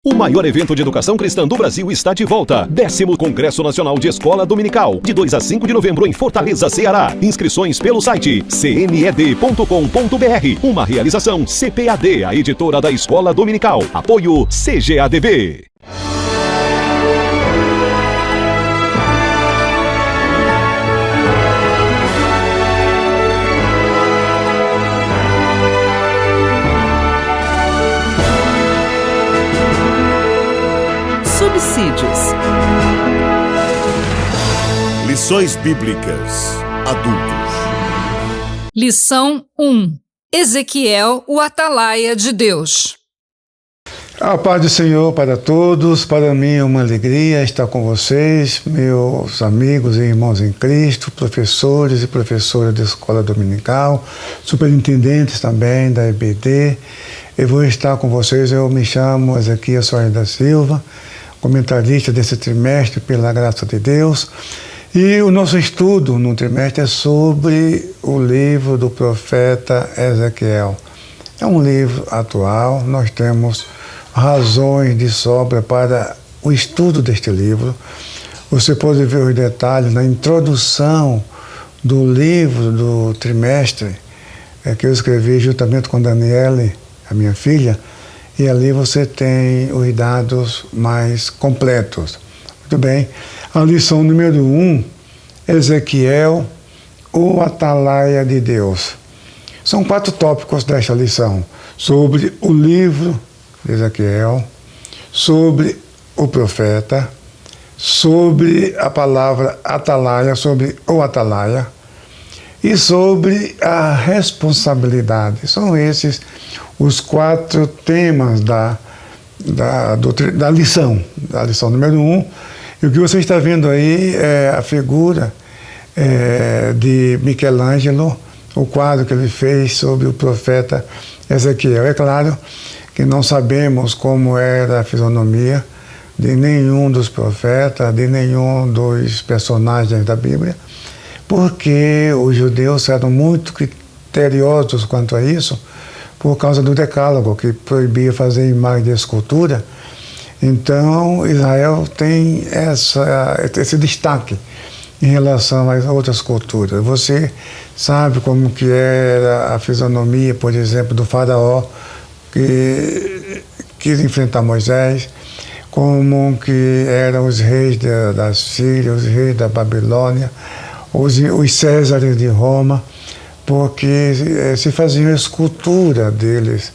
O maior evento de educação cristã do Brasil está de volta. 10º Congresso Nacional de Escola Dominical, de 2 a 5 de novembro em Fortaleza, Ceará. Inscrições pelo site cned.com.br. Uma realização CPAD, a editora da Escola Dominical. Apoio CGADB. Subsídios. Lições Bíblicas Adultos. Lição 1. Ezequiel, o atalaia de Deus. A paz do Senhor para todos. Para mim é uma alegria estar com vocês, meus amigos e irmãos em Cristo, professores e professoras da Escola Dominical, superintendentes também da EBD. Eu vou estar com vocês, eu me chamo Ezequiel Soares da Silva, comentarista desse trimestre, pela graça de Deus. E o nosso estudo no trimestre é sobre o livro do profeta Ezequiel. É um livro atual, nós temos razões de sobra para o estudo deste livro. Você pode ver os detalhes na introdução do livro do trimestre, que eu escrevi juntamente com Daniele, a minha filha, e ali você tem os dados mais completos. Muito bem. A lição número 1, Ezequiel, o atalaia de Deus. São 4 tópicos desta lição. Sobre o livro de Ezequiel, sobre o profeta, sobre a palavra atalaia, sobre o atalaia, e sobre a responsabilidade. São esses os 4 temas da lição número 1. E o que você está vendo aí é a figura de Michelangelo, o quadro que ele fez sobre o profeta Ezequiel. É claro que não sabemos como era a fisionomia de nenhum dos profetas, de nenhum dos personagens da Bíblia, porque os judeus eram muito criteriosos quanto a isso, por causa do decálogo, que proibia fazer imagem de escultura. Então, Israel tem esse destaque em relação às outras culturas. Você sabe como que era a fisionomia, por exemplo, do faraó, que quis enfrentar Moisés, como que eram os reis da Síria, os reis da Babilônia, os Césares de Roma, porque se faziam escultura deles.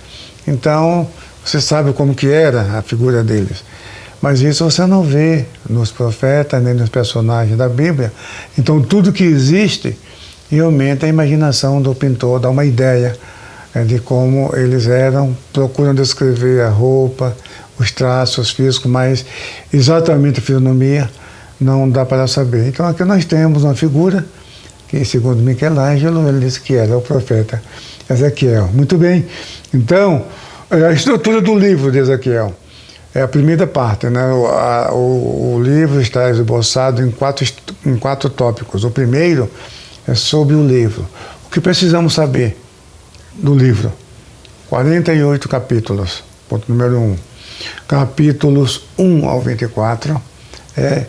Então, você sabe como que era a figura deles. Mas isso você não vê nos profetas, nem nos personagens da Bíblia. Então, tudo que existe realmente a imaginação do pintor dá uma ideia de como eles eram, procuram descrever a roupa, os traços físicos, mas exatamente a fisionomia não dá para saber. Então, aqui nós temos uma figura que, segundo Michelangelo, ele disse que era o profeta Ezequiel. Muito bem. Então, a estrutura do livro de Ezequiel é a primeira parte, né? O livro está esboçado em 4 tópicos. O primeiro é sobre o livro. O que precisamos saber do livro? 48 capítulos. Ponto número 1. Capítulos 1 ao 24 é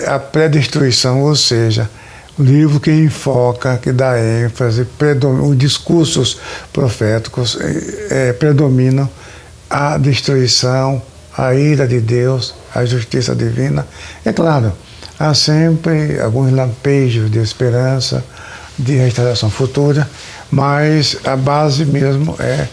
a pré-destruição, ou seja, o livro que enfoca, que dá ênfase, os discursos proféticos predominam a destruição, a ira de Deus, a justiça divina. É claro, há sempre alguns lampejos de esperança, de restauração futura, mas a base mesmo é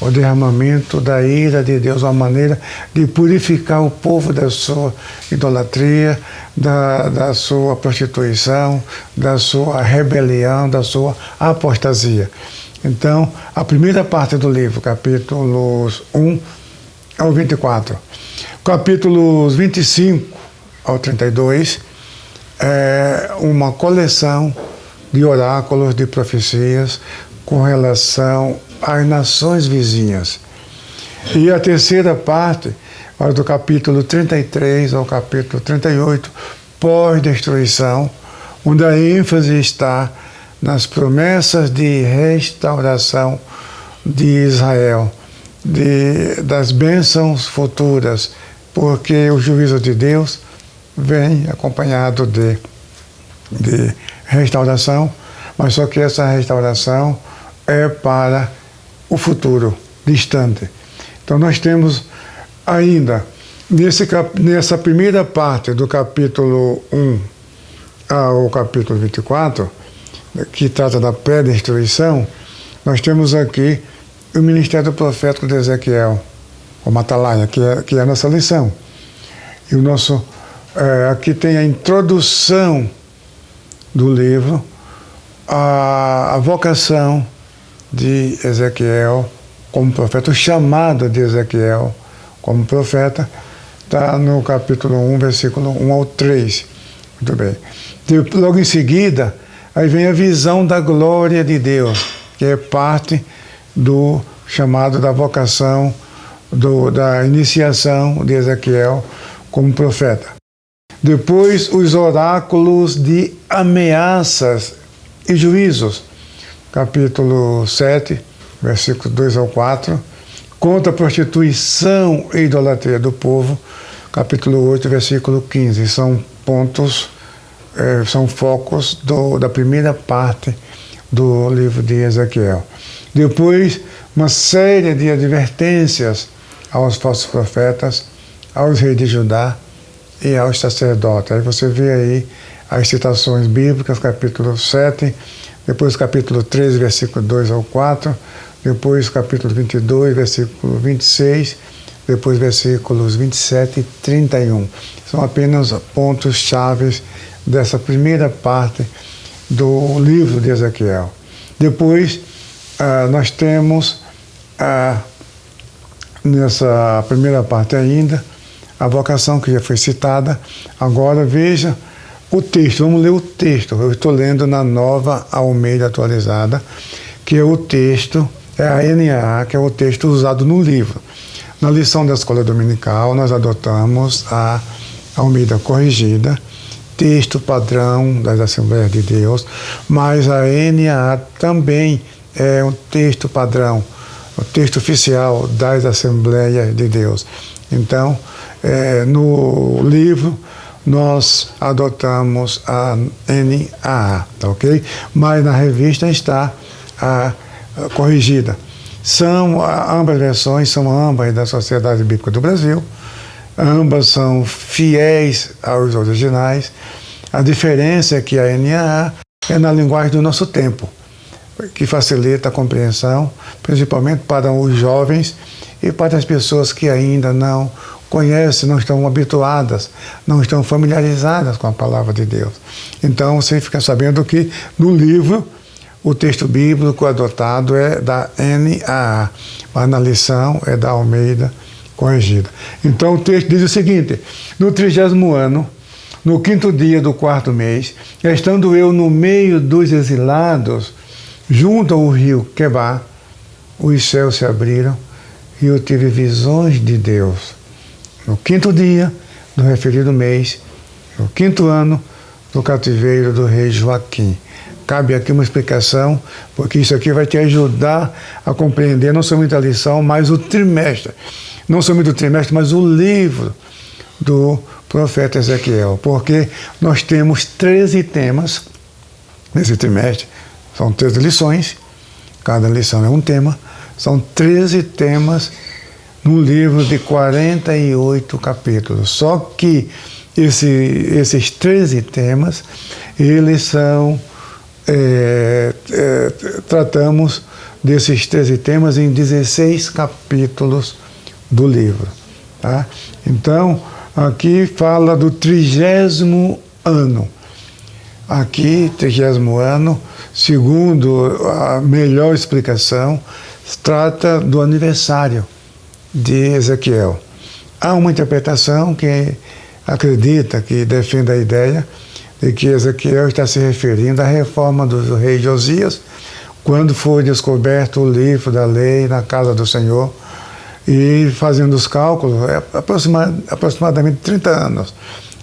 o derramamento da ira de Deus, uma maneira de purificar o povo da sua idolatria, da sua prostituição, da sua rebelião, da sua apostasia. Então, a primeira parte do livro, capítulos 1 ao 24. Capítulos 25 ao 32 é uma coleção de oráculos, de profecias com relação às nações vizinhas. E a terceira parte, do capítulo 33 ao capítulo 38, pós-destruição, onde a ênfase está nas promessas de restauração de Israel. das bênçãos futuras, porque o juízo de Deus vem acompanhado de restauração, mas só que essa restauração é para o futuro distante. Então nós temos ainda, nessa primeira parte do capítulo 1 ao capítulo 24, que trata da pré-destruição, nós temos aqui o ministério profético de Ezequiel, como atalaia, que é a nossa lição. E o nosso, aqui tem a introdução do livro, a vocação de Ezequiel como profeta, o chamado de Ezequiel como profeta, está no capítulo 1, versículo 1 ao 3. Muito bem. Logo em seguida, aí vem a visão da glória de Deus, que é parte do chamado da vocação, da iniciação de Ezequiel como profeta. Depois, os oráculos de ameaças e juízos, capítulo 7, versículos 2 ao 4, contra a prostituição e idolatria do povo, capítulo 8, versículo 15. São pontos, são focos da primeira parte do livro de Ezequiel. Depois, uma série de advertências aos falsos profetas, aos reis de Judá e aos sacerdotes. Aí você vê aí as citações bíblicas, capítulo 7, depois capítulo 13, versículo 2 ao 4, depois capítulo 22, versículo 26, depois versículos 27 e 31. São apenas pontos chaves dessa primeira parte do livro de Ezequiel. Depois, nós temos, nessa primeira parte ainda, a vocação que já foi citada. Agora veja o texto, vamos ler o texto. Eu estou lendo na Nova Almeida Atualizada, que é o texto, é a NAA, que é o texto usado no livro. Na lição da Escola Dominical, nós adotamos a Almeida Corrigida, texto padrão das Assembleias de Deus, mas a NAA também é um texto padrão, o texto oficial das Assembleias de Deus. Então, no livro, nós adotamos a NAA, tá ok? Mas na revista está a corrigida. Ambas versões são ambas da Sociedade Bíblica do Brasil, ambas são fiéis aos originais. A diferença é que a NAA é na linguagem do nosso tempo, que facilita a compreensão, principalmente para os jovens e para as pessoas que ainda não conhecem, não estão habituadas, não estão familiarizadas com a palavra de Deus. Então você fica sabendo que no livro o texto bíblico adotado é da NAA, mas na lição é da Almeida Corrigida. Então o texto diz o seguinte: no 30º ano, no 5º dia do 4º mês, estando eu no meio dos exilados, junto ao rio Quebar, os céus se abriram e eu tive visões de Deus. No 5º dia do referido mês, no 5º ano do cativeiro do rei Joaquim. Cabe aqui uma explicação, porque isso aqui vai te ajudar a compreender não somente a lição, mas o trimestre. Não somente o trimestre, mas o livro do profeta Ezequiel. Porque nós temos 13 temas nesse trimestre. São 13 lições, cada lição é um tema. São 13 temas num livro de 48 capítulos. Só que esses 13 temas, eles são... tratamos desses 13 temas em 16 capítulos do livro. Tá? Então, aqui fala do 30º ano. Aqui, 30º ano, segundo a melhor explicação, trata do aniversário de Ezequiel. Há uma interpretação que acredita, que defende a ideia de que Ezequiel está se referindo à reforma do rei Josias, quando foi descoberto o livro da lei na casa do Senhor, e fazendo os cálculos, aproximadamente 30 anos.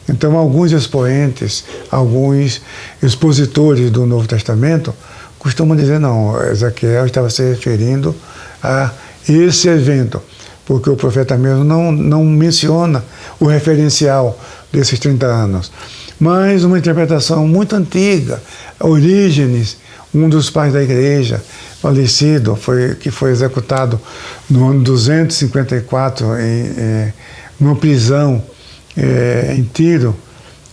Então, alguns expoentes, alguns expositores do Novo Testamento costumam dizer, não, Ezequiel estava se referindo a esse evento, porque o profeta mesmo não menciona o referencial desses 30 anos. Mas uma interpretação muito antiga, Orígenes, um dos pais da igreja, falecido, que foi executado no ano 254 numa prisão em Tiro,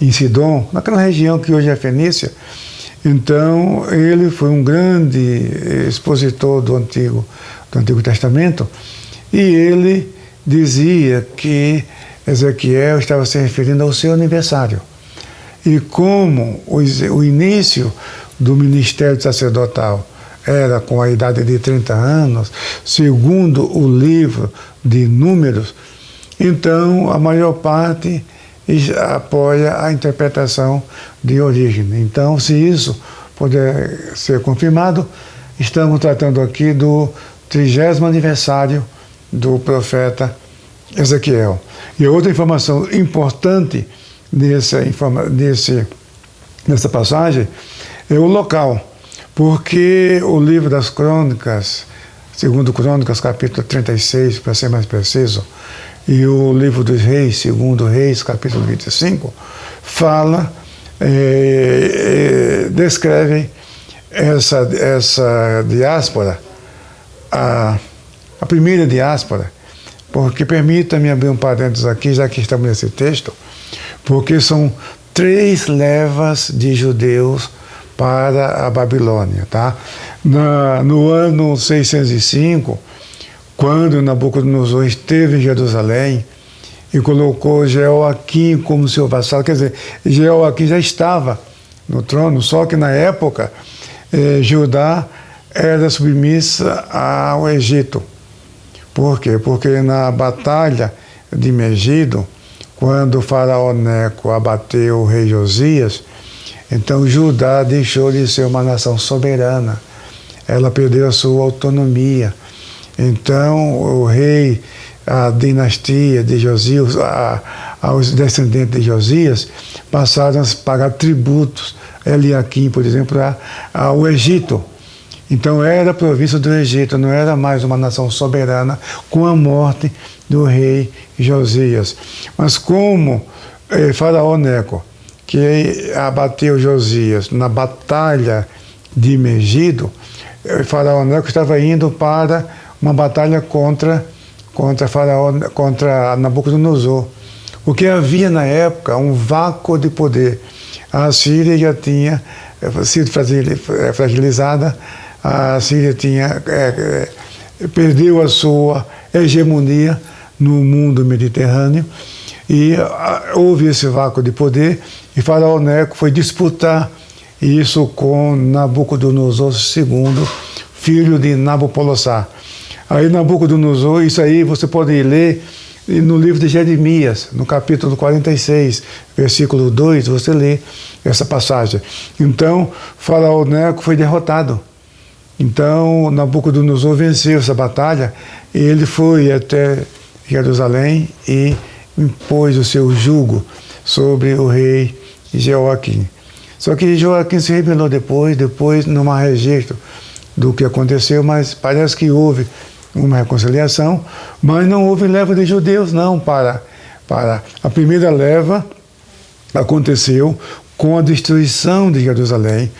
em Sidom, naquela região que hoje é Fenícia. Então, ele foi um grande expositor do Antigo Testamento, e ele dizia que Ezequiel estava se referindo ao seu aniversário. E como o início do ministério sacerdotal era com a idade de 30 anos, segundo o livro de Números, então a maior parte apoia a interpretação de Orígenes. Então, se isso puder ser confirmado, estamos tratando aqui do 30º aniversário do profeta Ezequiel. E outra informação importante nessa passagem é o local, porque o livro das Crônicas, segundo Crônicas, capítulo 36, para ser mais preciso, e o livro dos Reis, segundo Reis, capítulo 25, descrevem essa diáspora, a primeira diáspora, porque permita-me abrir um parênteses aqui, já que estamos nesse texto, porque são 3 levas de judeus para a Babilônia, tá? No ano 605, quando Nabucodonosor esteve em Jerusalém e colocou Jeoaquim como seu vassalo, quer dizer, Jeoaquim já estava no trono, só que na época Judá era submissa ao Egito. Por quê? Porque na batalha de Megido, quando o faraó Neco abateu o rei Josias, então Judá deixou de ser uma nação soberana. Ela perdeu a sua autonomia. Então o rei, a dinastia de Josias, os descendentes de Josias, passaram a pagar tributos, Eliaquim, por exemplo, ao Egito. Então era a província do Egito, não era mais uma nação soberana com a morte do rei Josias. Mas como faraó Neco, que abateu Josias na batalha de Megido, faraó Neco estava indo para uma batalha contra Nabucodonosor. O que havia na época, um vácuo de poder. A Síria já tinha sido fragilizada, a Síria perdeu a sua hegemonia no mundo mediterrâneo, e houve esse vácuo de poder, e faraó Neco foi disputar isso com Nabucodonosor II, filho de Nabopolassar. Aí Nabucodonosor, isso aí você pode ler no livro de Jeremias, no capítulo 46, versículo 2, você lê essa passagem. Então, faraó Neco foi derrotado. Então, Nabucodonosor venceu essa batalha, e ele foi até Jerusalém e impôs o seu jugo sobre o rei Jeoaquim. Só que Joaquim se rebelou depois não há registro do que aconteceu, mas parece que houve uma reconciliação, mas não houve leva de judeus, não, para a primeira leva aconteceu com a destruição de Jerusalém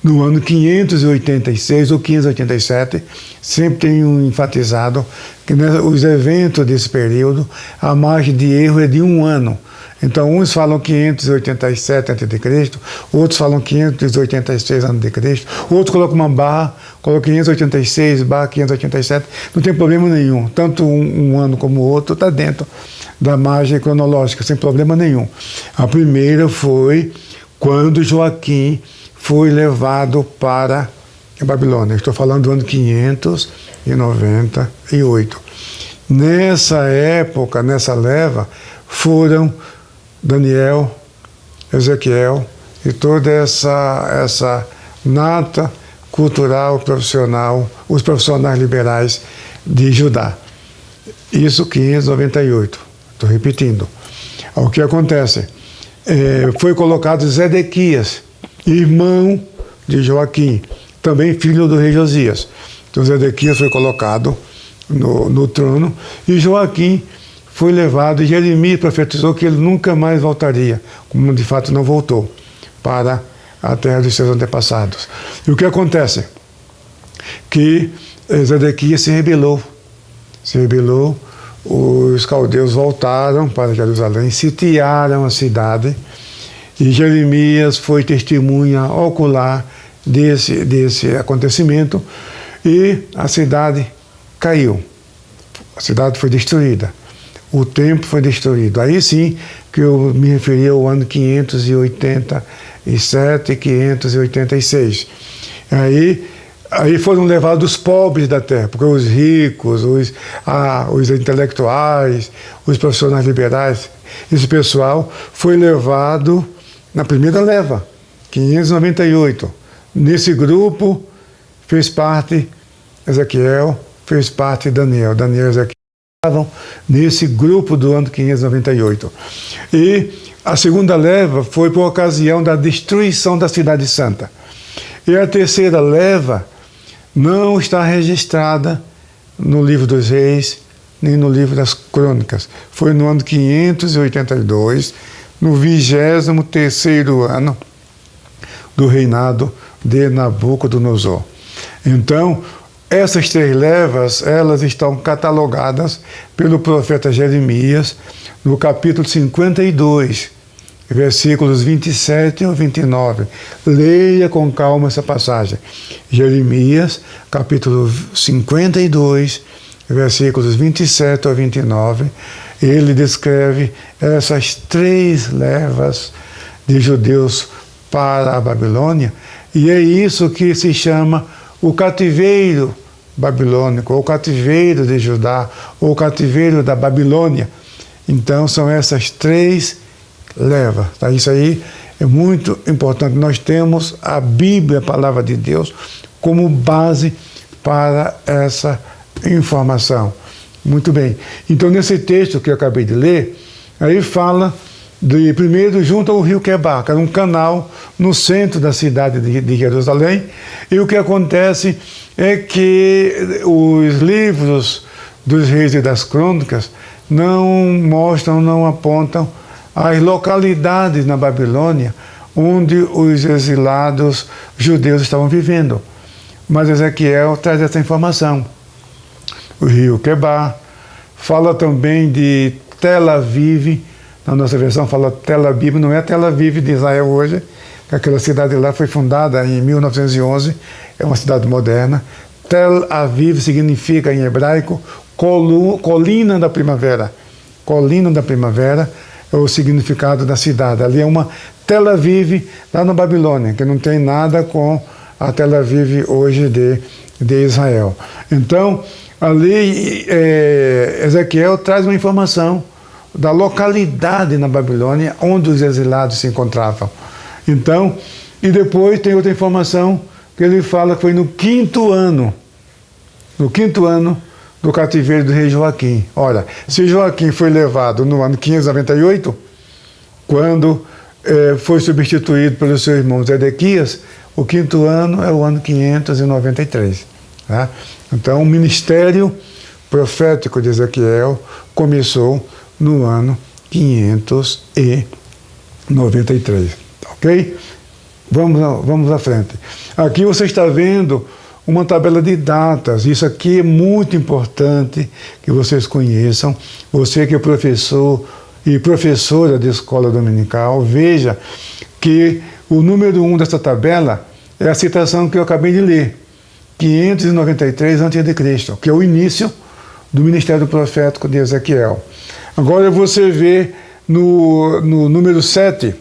no ano 586 ou 587. Sempre tenho enfatizado que os eventos desse período, a margem de erro é de 1 ano. Então, uns falam 587 a.C., outros falam 586 a.C., outros colocam uma barra, colocam 586 barra 587, não tem problema nenhum. Tanto um ano como o outro está dentro da margem cronológica, sem problema nenhum. A primeira foi quando Joaquim foi levado para a Babilônia. Estou falando do ano 598. Nessa época, nessa leva, foram Daniel, Ezequiel e toda essa nata cultural, profissional, os profissionais liberais de Judá. Isso 598. Estou repetindo. O que acontece? Foi colocado Zedequias, irmão de Joaquim, também filho do rei Josias. Então Zedequias foi colocado no trono, e Joaquim foi levado, e Jeremias profetizou que ele nunca mais voltaria, como de fato não voltou, para a terra dos seus antepassados. E o que acontece? Que Zedequias se rebelou, os caldeus voltaram para Jerusalém, sitiaram a cidade, e Jeremias foi testemunha ocular desse acontecimento, e a cidade caiu, a cidade foi destruída, o templo foi destruído. Aí sim que eu me referi ao ano 587 e 586. Aí foram levados os pobres da terra, porque os ricos, os intelectuais, os profissionais liberais, esse pessoal foi levado na primeira leva, 598. Nesse grupo fez parte Ezequiel, fez parte Daniel e Ezequiel estavam nesse grupo do ano 598. E a segunda leva foi por ocasião da destruição da cidade santa. E a terceira leva não está registrada no livro dos reis, nem no livro das crônicas. Foi no ano 582, no 23º ano do reinado de Nabucodonosor. Então, essas 3 levas, elas estão catalogadas pelo profeta Jeremias no capítulo 52, versículos 27 ao 29. Leia com calma essa passagem. Jeremias, capítulo 52, versículos 27 ao 29. Ele descreve essas 3 levas de judeus para a Babilônia, e é isso que se chama o cativeiro babilônico, ou cativeiro de Judá, ou cativeiro da Babilônia. Então são essas 3 levas. Tá? Isso aí é muito importante. Nós temos a Bíblia, a Palavra de Deus, como base para essa informação. Muito bem. Então nesse texto que eu acabei de ler, aí fala primeiro junto ao rio Quebar, que era um canal no centro da cidade de Jerusalém, e o que acontece é que os livros dos reis e das crônicas não mostram, não apontam as localidades na Babilônia onde os exilados judeus estavam vivendo. Mas Ezequiel traz essa informação. O rio Quebar, fala também de Tel Aviv. Na nossa versão fala Tel Aviv, não é Tel Aviv de Israel hoje, que aquela cidade lá foi fundada em 1911, é uma cidade moderna. Tel Aviv significa em hebraico colina da primavera. Colina da primavera é o significado da cidade. Ali é uma Tel Aviv lá na Babilônia, que não tem nada com a Tel Aviv hoje de Israel. Então, ali Ezequiel traz uma informação da localidade na Babilônia onde os exilados se encontravam. Então, e depois tem outra informação que ele fala que foi no 5º ano do cativeiro do rei Joaquim. Ora, se Joaquim foi levado no ano 598, quando foi substituído pelo seu irmão Zedequias, o 5º ano é o ano 593. Tá? Então, o ministério profético de Ezequiel começou no ano 593, ok? Vamos à frente. Aqui você está vendo uma tabela de datas. Isso aqui é muito importante que vocês conheçam. Você que é professor e professora de escola dominical, veja que o número 1 dessa tabela é a citação que eu acabei de ler, 593 a.C., que é o início do ministério profético de Ezequiel. Agora você vê no número 7,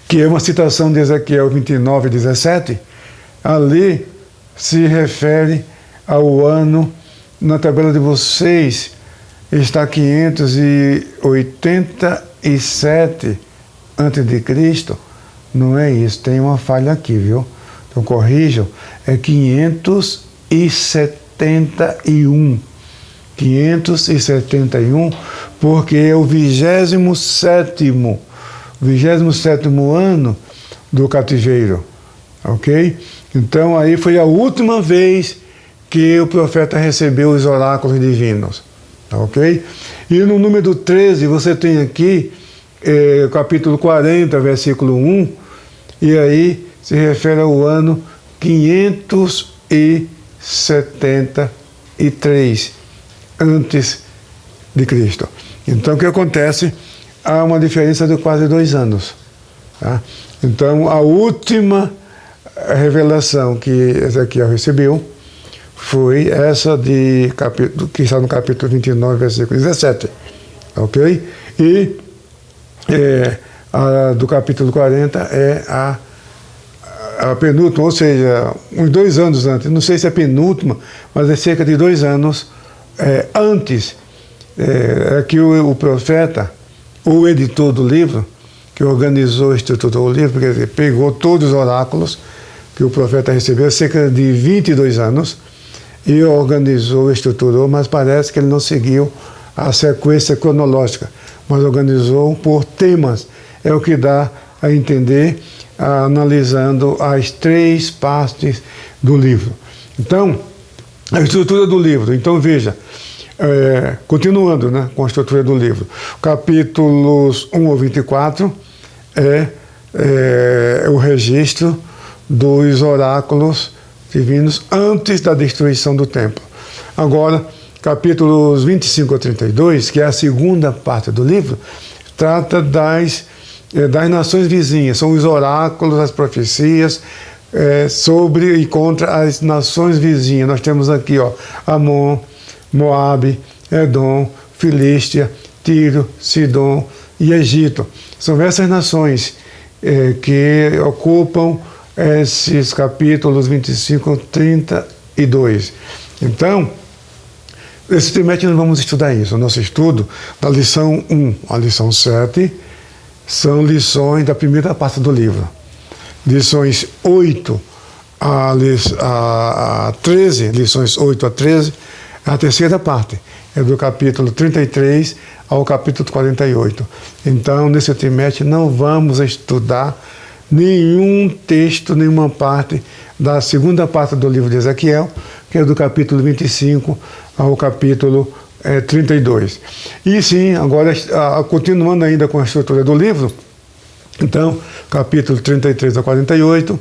que é uma citação de Ezequiel 29:17, ali se refere ao ano, na tabela de vocês está 587 a.C., não é isso, tem uma falha aqui, viu? Então corrijam, é 571. 571, porque é o 27º ano do cativeiro, ok? Então aí foi a última vez que o profeta recebeu os oráculos divinos. Ok? E no número 13, você tem aqui, capítulo 40, versículo 1, e aí se refere ao ano 573 antes de Cristo. Então, o que acontece? Há uma diferença de quase 2 anos. Tá? Então, a última revelação que Ezequiel recebeu foi essa que está no capítulo 29, versículo 17. Ok? E a do capítulo 40 é a penúltima, ou seja, uns 2 anos antes. Não sei se é penúltima, mas é cerca de 2 anos antes que o profeta, o editor do livro, que organizou e estruturou o livro, quer dizer, pegou todos os oráculos que o profeta recebeu, cerca de 22 anos, e organizou, estruturou, mas parece que ele não seguiu a sequência cronológica, mas organizou por temas. É o que dá a entender, analisando as 3 partes do livro. Então, a estrutura do livro. Então, veja, continuando, né, com a estrutura do livro. Capítulos 1 ao 24 é o registro dos oráculos divinos antes da destruição do templo. Agora, capítulos 25 a 32, que é a segunda parte do livro, trata das nações vizinhas, são os oráculos, as profecias sobre e contra as nações vizinhas. Nós temos aqui, Amon, Moabe, Edom, Filístia, Tiro, Sidom e Egito. São essas nações que ocupam esses capítulos 25 a 32. Então, esse trimestre nós vamos estudar isso. O nosso estudo da lição 1 à lição 7 são lições da primeira parte do livro. Lições 8 a 13, lições 8 a 13, a terceira parte é do capítulo 33 ao capítulo 48. Então, nesse trimestre, não vamos estudar nenhum texto, nenhuma parte da segunda parte do livro de Ezequiel, que é do capítulo 25 ao capítulo 32. E sim, agora, continuando ainda com a estrutura do livro, então, capítulo 33 a 48,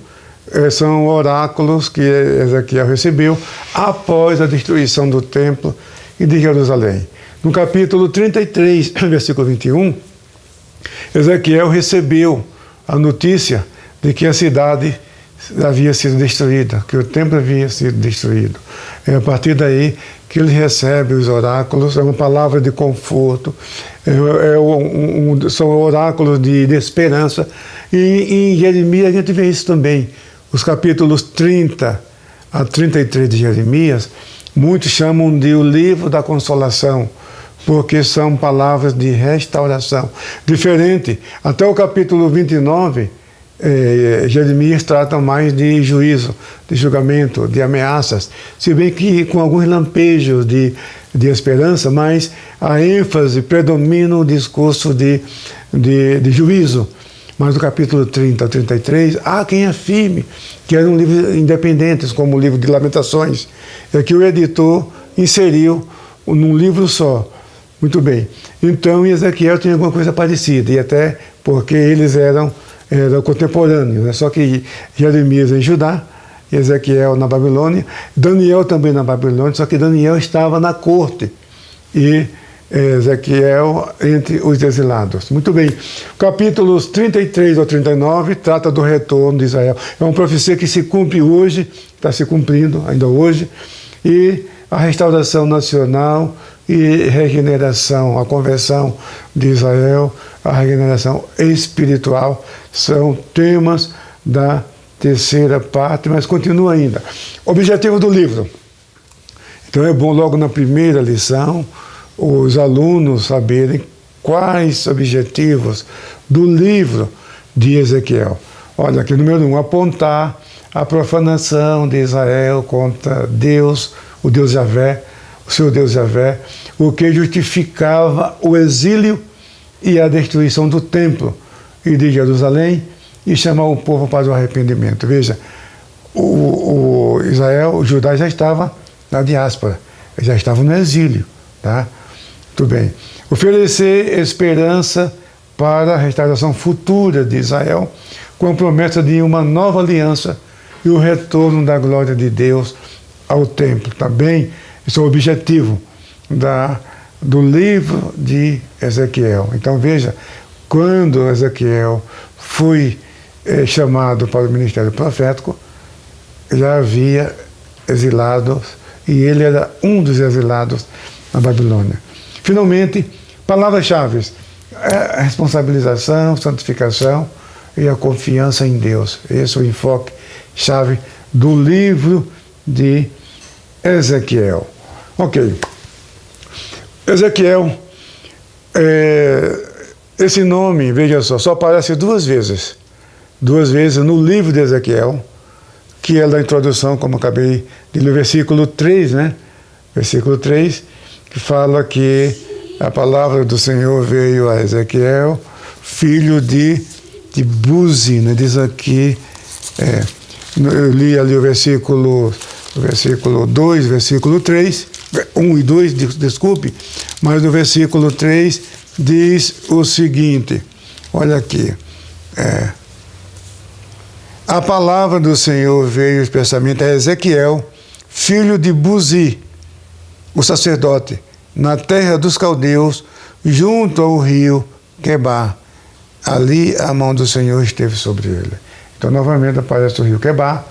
são oráculos que Ezequiel recebeu após a destruição do templo e de Jerusalém. No capítulo 33, versículo 21, Ezequiel recebeu a notícia de que a cidade havia sido destruída, que o templo havia sido destruído. É a partir daí que ele recebe os oráculos, é uma palavra de conforto, são oráculos de esperança. E em Jeremias a gente vê isso também. Os capítulos 30 a 33 de Jeremias, muitos chamam de o livro da consolação, porque são palavras de restauração. Diferente, até o capítulo 29, Jeremias trata mais de juízo, de julgamento, de ameaças, se bem que com alguns lampejos de esperança, mas a ênfase predomina o discurso de juízo. Mas no capítulo 30 a 33, há quem afirme que eram livros independentes, como o livro de Lamentações, que o editor inseriu num livro só. Muito bem. Então, Ezequiel tem alguma coisa parecida, e até porque eles eram contemporâneos, né? Só que Jeremias em Judá, Ezequiel na Babilônia, Daniel também na Babilônia, só que Daniel estava na corte e Ezequiel entre os exilados. Muito bem. Capítulos 33 ao 39 trata do retorno de Israel. É uma profecia que se cumpre hoje, está se cumprindo ainda hoje, e a restauração nacional e regeneração, a conversão de Israel, a regeneração espiritual, são temas da terceira parte, mas continua ainda. Objetivo do livro. Então é bom logo na primeira lição os alunos saberem quais objetivos do livro de Ezequiel. Olha aqui, número 1, apontar a profanação de Israel contra Deus, o Deus Javé, o seu Deus Javé, o que justificava o exílio e a destruição do templo e de Jerusalém, e chamar o povo para o arrependimento. Veja, o Judá já estava na diáspora, eles já estavam no exílio. Tá? Muito bem. Oferecer esperança para a restauração futura de Israel, com a promessa de uma nova aliança e o retorno da glória de Deus ao templo. Também esse é o objetivo do livro de Ezequiel. Então veja, quando Ezequiel foi chamado para o ministério profético, já havia exilados e ele era um dos exilados na Babilônia. Finalmente, palavras-chave: a responsabilização, santificação e a confiança em Deus. Esse é o enfoque-chave do livro de Ezequiel. Ok. Ezequiel, esse nome, veja só aparece duas vezes no livro de Ezequiel, que é da introdução, como acabei de ler, versículo 3, né? Versículo 3, que fala que a palavra do Senhor veio a Ezequiel, filho de Buzi, né? Diz aqui, eu li ali o versículo 2, versículo 3, 1 e 2, desculpe, mas no versículo 3 diz o seguinte, olha aqui, a palavra do Senhor veio expressamente a Ezequiel, filho de Buzi, o sacerdote, na terra dos caldeus, junto ao rio Quebar. Ali a mão do Senhor esteve sobre ele. Então, novamente aparece o rio Quebar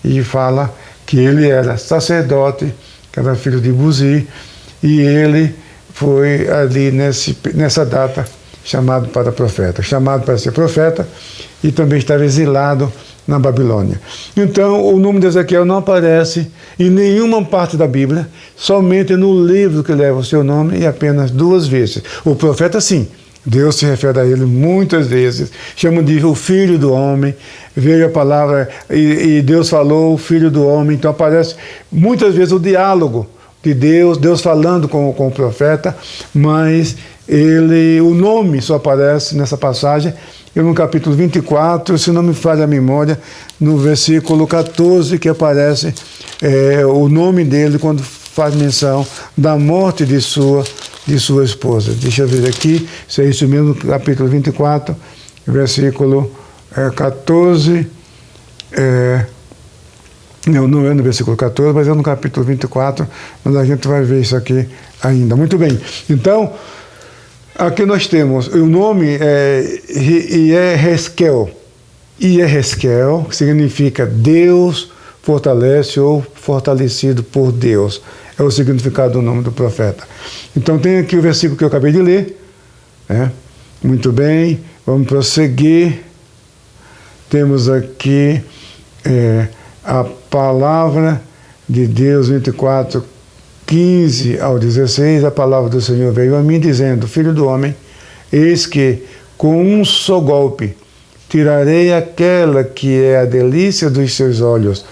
e fala que ele era sacerdote, que era filho de Buzi, e ele foi ali nessa data chamado para profeta, chamado para ser profeta, e também estava exilado na Babilônia. Então, o nome de Ezequiel não aparece em nenhuma parte da Bíblia, somente no livro que leva o seu nome, e apenas 2 vezes. O profeta, sim, Deus se refere a ele muitas vezes, chama de o filho do homem, veio a palavra, e Deus falou, o filho do homem. Então aparece muitas vezes o diálogo de Deus falando com o profeta, mas o nome só aparece nessa passagem, e no capítulo 24, se não me falha a memória, no versículo 14, que aparece o nome dele quando faz menção da morte de sua esposa. Deixa eu ver aqui, se é isso mesmo, capítulo 24, versículo 14, não é no versículo 14, mas é no capítulo 24, mas a gente vai ver isso aqui ainda. Muito bem, então, aqui nós temos, o nome é Iehezkel, que significa Deus fortalece ou fortalecido por Deus. É o significado do nome do profeta. Então tem aqui o versículo que eu acabei de ler. Muito bem, vamos prosseguir. Temos aqui a palavra de Deus, 24, 15 ao 16. A palavra do Senhor veio a mim dizendo: Filho do homem, eis que com um só golpe tirarei aquela que é a delícia dos seus olhos.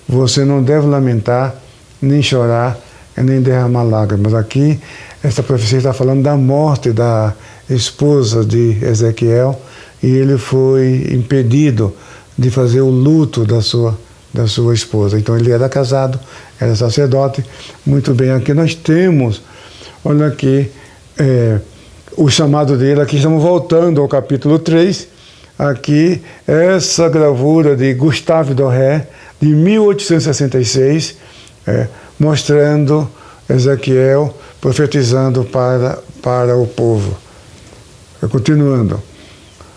Você não deve lamentar, nem chorar, nem derramar lágrimas. Aqui, essa profecia está falando da morte da esposa de Ezequiel, e ele foi impedido de fazer o luto da sua esposa. Então ele era casado, era sacerdote. Muito bem, aqui nós temos, olha aqui, o chamado dele. Aqui estamos voltando ao capítulo 3, aqui essa gravura de Gustave Doré, de 1866, mostrando Ezequiel profetizando para o povo. Continuando.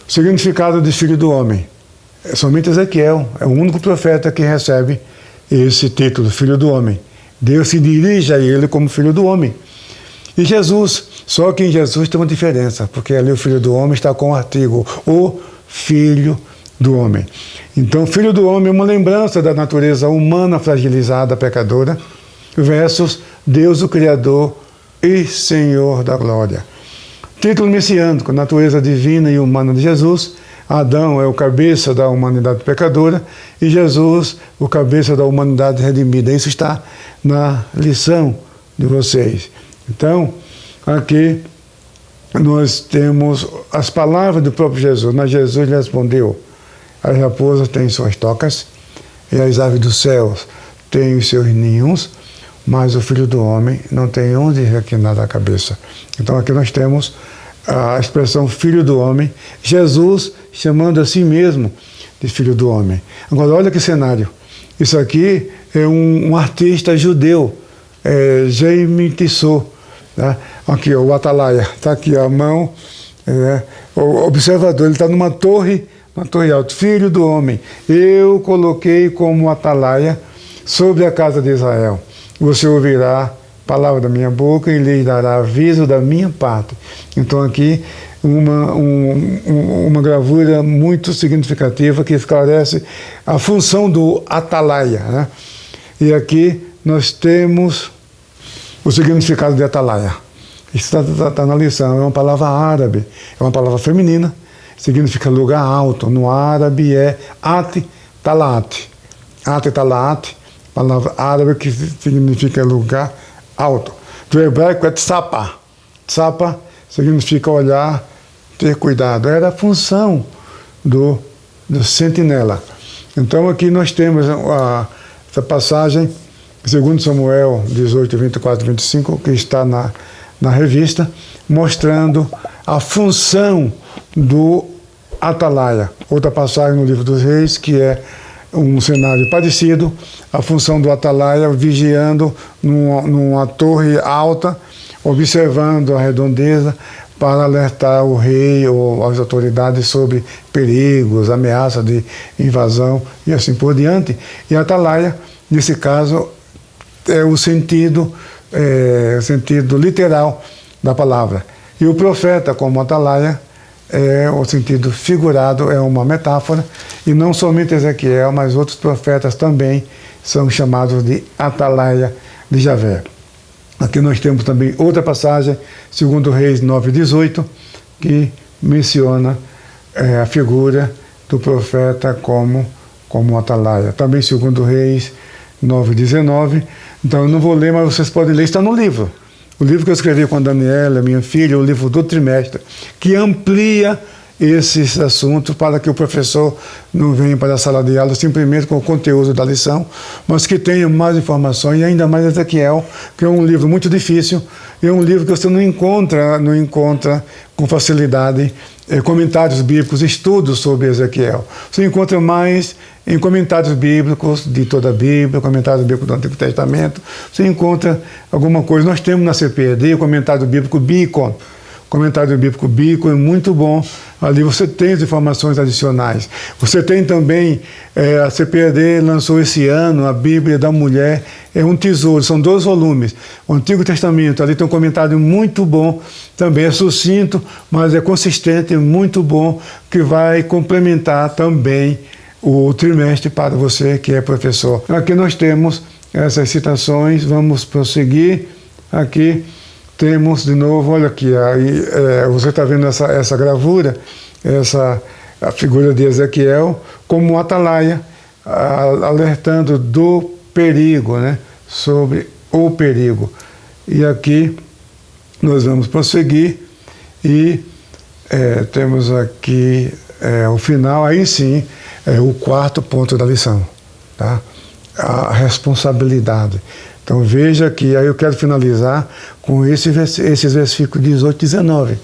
O significado de filho do homem. Somente Ezequiel é o único profeta que recebe esse título, filho do homem. Deus se dirige a ele como filho do homem. E Jesus, só que em Jesus tem uma diferença, porque ali o filho do homem está com o artigo, o filho do homem. Então, filho do homem é uma lembrança da natureza humana fragilizada, pecadora, versus Deus, o Criador e Senhor da glória. Título messiânico, natureza divina e humana de Jesus. Adão é o cabeça da humanidade pecadora e Jesus, o cabeça da humanidade redimida. Isso está na lição de vocês. Então, aqui nós temos as palavras do próprio Jesus. Mas Jesus lhe respondeu: as raposas têm suas tocas e as aves dos céus têm os seus ninhos, mas o Filho do Homem não tem onde reclinar a cabeça. Então aqui nós temos a expressão Filho do Homem, Jesus chamando a si mesmo de Filho do Homem. Agora olha que cenário, isso aqui é um artista judeu, Jaime Tissot, né? Aqui ó, o Atalaia, está aqui a mão, o observador, ele está numa torre alta, Filho do Homem, eu coloquei como Atalaia sobre a casa de Israel. Você ouvirá palavra da minha boca e lhe dará aviso da minha parte. Então aqui uma gravura muito significativa que esclarece a função do Atalaia, né? E aqui nós temos o significado de Atalaia. Isso está na lição, é uma palavra árabe, é uma palavra feminina, significa lugar alto. No árabe é At-Talat. At-Talat, palavra árabe que significa lugar alto. Do hebraico é Tzapa. Tzapa significa olhar, ter cuidado. Era a função do sentinela. Então aqui nós temos essa passagem, segundo Samuel 18, 24 e 25, que está na revista, mostrando a função do Atalaia. Outra passagem no livro dos Reis, que é um cenário parecido, a função do Atalaia vigiando numa torre alta, observando a redondeza para alertar o rei ou as autoridades sobre perigos, ameaças de invasão e assim por diante. E Atalaia, nesse caso, é o sentido literal da palavra. E o profeta, como Atalaia, é o sentido figurado, é uma metáfora, e não somente Ezequiel, mas outros profetas também são chamados de Atalaia de Javé. Aqui nós temos também outra passagem, segundo Reis 9:18, que menciona a figura do profeta como Atalaia. Também segundo Reis 9:19. Então eu não vou ler, mas vocês podem ler, está no livro. O livro que eu escrevi com a Daniela, minha filha, o livro do trimestre, que amplia esses assuntos para que o professor não venha para a sala de aula simplesmente com o conteúdo da lição, mas que tenha mais informações, e ainda mais Ezequiel, que é um livro muito difícil, é um livro que você não encontra com facilidade comentários bíblicos, estudos sobre Ezequiel. Você encontra mais em comentários bíblicos de toda a Bíblia, comentários bíblicos do Antigo Testamento, você encontra alguma coisa. Nós temos na CPED o comentário bíblico Bicon. O comentário bíblico Bicon é muito bom. Ali você tem as informações adicionais. Você tem também, a CPED lançou esse ano a Bíblia da Mulher, é um tesouro, são 2 volumes. O Antigo Testamento, ali tem um comentário muito bom, também é sucinto, mas é consistente, muito bom, que vai complementar também o trimestre para você que é professor. Aqui nós temos essas citações, vamos prosseguir. Aqui temos de novo, olha aqui, você está vendo essa gravura, a figura de Ezequiel como Atalaia, alertando do perigo, né? Sobre o perigo. E aqui nós vamos prosseguir e temos aqui o final, aí sim, o 4º ponto da lição, tá? A responsabilidade. Então veja que aí eu quero finalizar com esses versículos 18 e 19.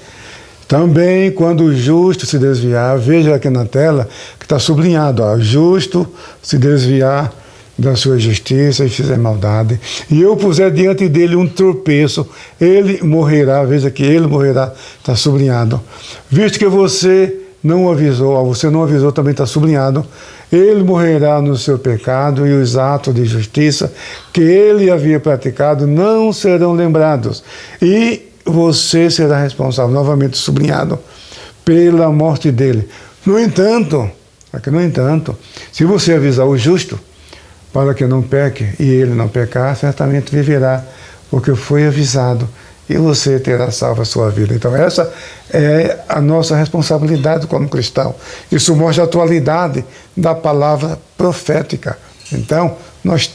Também quando o justo se desviar, veja aqui na tela que está sublinhado, ó, justo se desviar da sua justiça e fizer maldade, e eu puser diante dele um tropeço, ele morrerá, veja que ele morrerá, está sublinhado. Visto que você não avisou, também está sublinhado, ele morrerá no seu pecado e os atos de justiça que ele havia praticado não serão lembrados. E você será responsável, novamente sublinhado, pela morte dele. No entanto, se você avisar o justo para que não peque e ele não pecar, certamente viverá, porque foi avisado e você terá salvo a sua vida. Então essa é a nossa responsabilidade como cristão. Isso mostra a atualidade da palavra profética. Então nós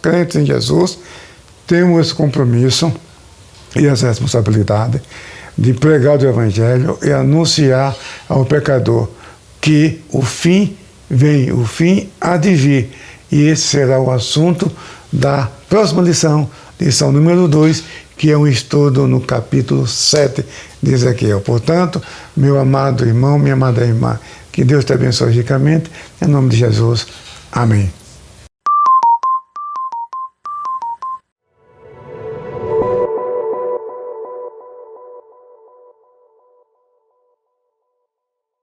crentes em Jesus, temos esse compromisso e essa responsabilidade de pregar o Evangelho e anunciar ao pecador que o fim vem, o fim há de vir. E esse será o assunto da próxima lição, lição número 2, que é um estudo no capítulo 7 de Ezequiel. Portanto, meu amado irmão, minha amada irmã, que Deus te abençoe ricamente, em nome de Jesus. Amém.